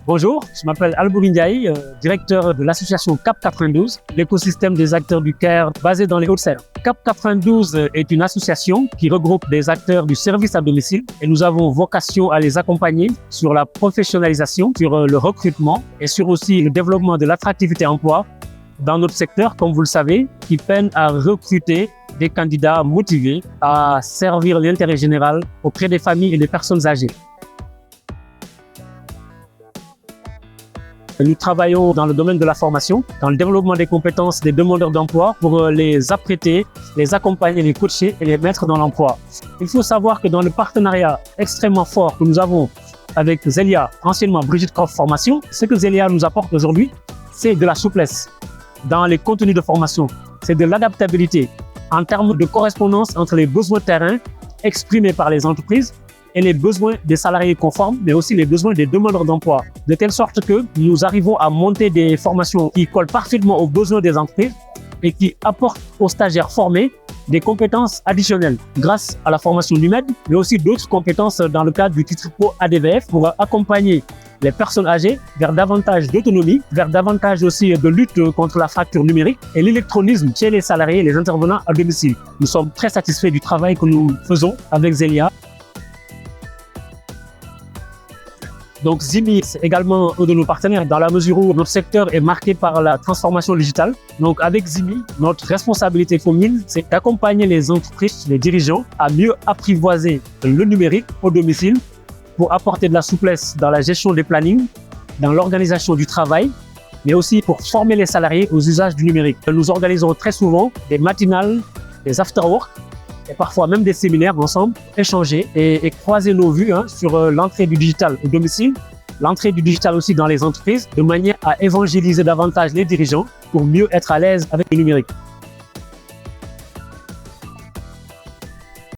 Bonjour, je m'appelle Albouri Ndiaye, directeur de l'association CAP 92, l'écosystème des acteurs du CARE basé dans les Hauts-de-Seine. CAP 92 est une association qui regroupe des acteurs du service à domicile et nous avons vocation à les accompagner sur la professionnalisation, sur le recrutement et sur aussi le développement de l'attractivité emploi dans notre secteur, comme vous le savez, qui peine à recruter des candidats motivés à servir l'intérêt général auprès des familles et des personnes âgées. Nous travaillons dans le domaine de la formation, dans le développement des compétences des demandeurs d'emploi pour les apprêter, les accompagner, les coacher et les mettre dans l'emploi. Il faut savoir que dans le partenariat extrêmement fort que nous avons avec Zelia, anciennement Brigitte Croft Formation, ce que Zelia nous apporte aujourd'hui, c'est de la souplesse dans les contenus de formation, c'est de l'adaptabilité en termes de correspondance entre les besoins terrain exprimés par les entreprises et les besoins des salariés conformes, mais aussi les besoins des demandeurs d'emploi, de telle sorte que nous arrivons à monter des formations qui collent parfaitement aux besoins des entreprises et qui apportent aux stagiaires formés des compétences additionnelles grâce à la formation NUMED, mais aussi d'autres compétences dans le cadre du titre pro ADVF pour accompagner les personnes âgées vers davantage d'autonomie, vers davantage aussi de lutte contre la fracture numérique et l'électronisme chez les salariés et les intervenants à domicile. Nous sommes très satisfaits du travail que nous faisons avec Zelia. Donc Zimi, c'est également un de nos partenaires dans la mesure où notre secteur est marqué par la transformation digitale. Donc avec Zimi, notre responsabilité commune, c'est d'accompagner les entreprises, les dirigeants à mieux apprivoiser le numérique au domicile pour apporter de la souplesse dans la gestion des plannings, dans l'organisation du travail, mais aussi pour former les salariés aux usages du numérique. Nous organisons très souvent des matinales, des after-work, et parfois même des séminaires ensemble, échanger et croiser nos vues sur l'entrée du digital au domicile, l'entrée du digital aussi dans les entreprises, de manière à évangéliser davantage les dirigeants pour mieux être à l'aise avec le numérique.